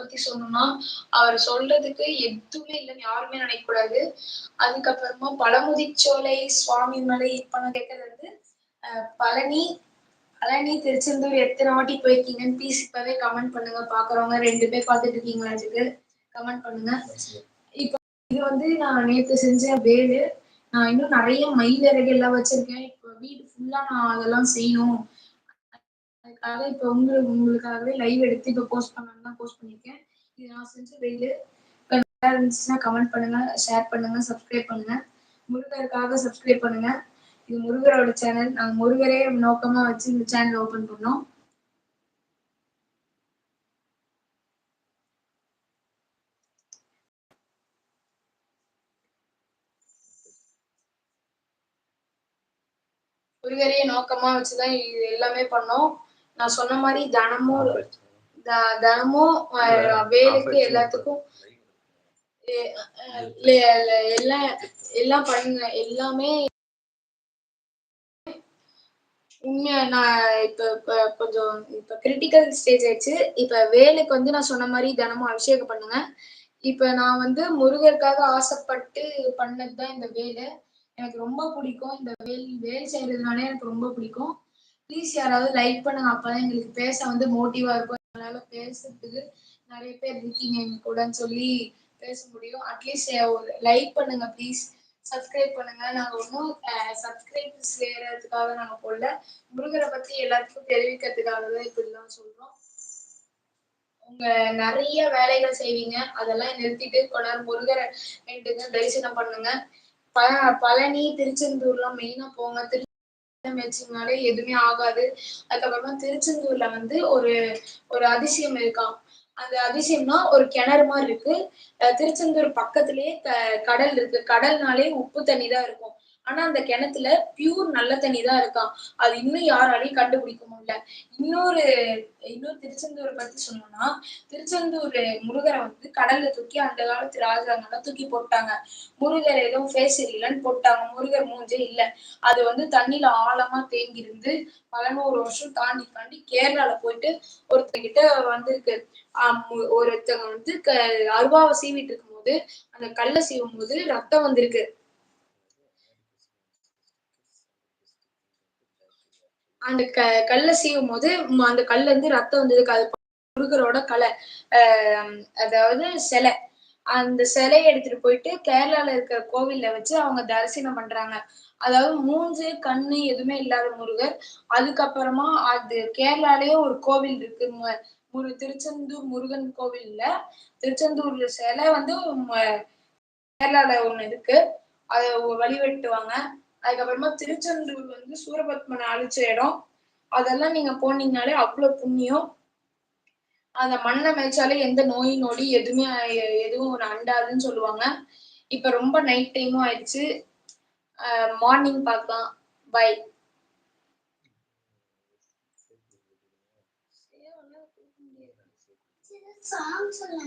பத்தி சொல்லணும்னா, அவர் சொல்றதுக்கு எதுவுமே இல்லன்னு யாருமே நினைக்கக்கூடாது. அதுக்கப்புறமா பழமுதிர்ச்சோலை, சுவாமிமலை இப்ப நான் கேட்கறது வந்து பழனி பழனி, திருச்செந்தூர் எத்தனை வாட்டி போயிருக்கீங்கன்னு ப்ளீஸ் இப்பவே கமெண்ட் பண்ணுங்க. பாக்குறவங்க 2 பேர் பார்த்துட்டு இருக்கீங்களாட்டுக்கு கமெண்ட் பண்ணுங்க. இப்ப இது வந்து நான் நேத்து செஞ்ச வேலு. நான் இன்னும் நிறைய மயில் இறகு எல்லாம் வச்சிருக்கேன். இப்ப வீடு ஃபுல்லா நான் அதெல்லாம் செய்யணும். அதுக்காக இப்ப உங்களுக்காகவே லைவ் எடுத்து இப்ப போஸ்ட் பண்ணலாம்னு தான் போஸ்ட் பண்ணிருக்கேன். இது நான் செஞ்ச வேலு. இப்ப நல்லா இருந்துச்சுன்னா கமெண்ட் பண்ணுங்க, ஷேர் பண்ணுங்க, சப்ஸ்கிரைப் பண்ணுங்க. முருகருக்காக சப்ஸ்கிரைப் பண்ணுங்க. இது முருகரோட சேனல். நாங்க முருகரே நோக்கமா வச்சு இந்த சேனல் ஓபன் பண்ணோம். முருகரையே நோக்கமா வச்சுதான் இது எல்லாமே பண்ணோம். நான் சொன்ன மாதிரி தினமும் வேலுக்கு எல்லாத்துக்கும் எல்லாம் பண்ணுங்க. எல்லாமே உண்மையா நான் இப்ப கொஞ்சம் இப்ப கிரிட்டிக்கல் ஸ்டேஜ் ஆயிடுச்சு. இப்ப வேலுக்கு வந்து நான் சொன்ன மாதிரி தினமும் அபிஷேகம் பண்ணுங்க. இப்ப நான் வந்து முருகருக்காக ஆசைப்பட்டு பண்ணதுதான் இந்த வேலு. எனக்கு ரொம்ப பிடிக்கும். இந்த வேல் செய்யறதுனாலே எனக்கு ரொம்ப பிடிக்கும். ப்ளீஸ் யாராவது லைக் பண்ணுங்க. அப்பதான் எங்களுக்கு பேச வந்து மோட்டிவா இருக்கும். எங்களால பேசுறதுக்கு நிறைய பேர் இருக்கீங்க எங்க கூடன்னு சொல்லி பேச முடியும். அட்லீஸ்ட் ஒரு லைக் பண்ணுங்க ப்ளீஸ். சப்ஸ்கிரைப் பண்ணுங்க. நாங்க ஒன்றும் சப்ஸ்கிரைப் செய்யறதுக்காக நாங்க போடல. முருகரை பத்தி எல்லாத்துக்கும் தெரிவிக்கிறதுக்காக தான் இப்படிலாம் சொல்றோம். உங்க நிறைய வேலைகள் செய்வீங்க. அதெல்லாம் நிறுத்திட்டு கொண்டாரு முருகரை வேண்டுங்க, தரிசனம் பண்ணுங்க. பழனி, திருச்செந்தூர்லாம் மெயினா போங்க. வச்சுனாலே எதுவுமே ஆகாது. அதுக்கப்புறமா திருச்செந்தூர்ல வந்து ஒரு அதிசயம் இருக்காம். அந்த அதிசயம்னா ஒரு கிணறு மாதிரி இருக்கு. திருச்செந்தூர் பக்கத்திலேயே கடல் இருக்கு. கடல்னாலே உப்பு தண்ணி தான் இருக்கும். ஆனா அந்த கிணத்துல பியூர் நல்ல தண்ணி தான் இருக்காம். அது இன்னும் யாராலையும் கண்டுபிடிக்க முடியல. இன்னொரு திருச்செந்தூரை பத்தி சொன்னோம்னா, திருச்செந்தூர் முருகரை வந்து கடல்ல தூக்கி அந்த காலத்து ராஜாங்கெல்லாம் தூக்கி போட்டாங்க. முருகர் எதுவும் ஃபேஸ் இல்லைன்னு போட்டாங்க. முருகர் மூஞ்சே இல்ல. அது வந்து தண்ணியில ஆழமா தேங்கி இருந்து 11 வருஷம் தாண்டி தாண்டி கேரளால போயிட்டு ஒருத்தங்கிட்ட வந்திருக்கு. ஒருத்தங்க வந்து அருவாவை சீவிட்டு இருக்கும் போது அந்த கல்லை சீவும் போது ரத்தம் வந்திருக்கு. அந்த கல்லை சீவும் போது அந்த கல்ல இருந்து ரத்தம் வந்ததுக்கு அது முருகரோட கலை. அதாவது சிலை. அந்த சிலையை எடுத்துட்டு போயிட்டு கேரளால இருக்கிற கோவில்ல வச்சு அவங்க தரிசனம் பண்றாங்க. அதாவது மூஞ்சு, கண்ணு எதுவுமே இல்லாத முருகர். அதுக்கப்புறமா அது கேரளாலயே ஒரு கோவில் இருக்கு. திருச்செந்தூர் முருகன் கோவில் இல்ல. திருச்செந்தூர்ல சிலை வந்து கேரளால ஒண்ணு இருக்கு. அதை வழிபட்டுவாங்க. அதுக்கப்புறமா திருச்செந்தூர் வந்து சூரபத்மனை அழிச்ச இடம். அதெல்லாம் நீங்க போனீங்கனாலே அவ்வளவு புண்ணியம். அந்த மண்ணை மேய்ச்சாலே எந்த நோய் நொடி எதுவும் ஒரு அண்டாதுன்னு சொல்லுவாங்க. இப்ப ரொம்ப நைட் டைமும் ஆயிடுச்சு. மார்னிங் பார்க்கலாம். பை. சாங் சொல்ல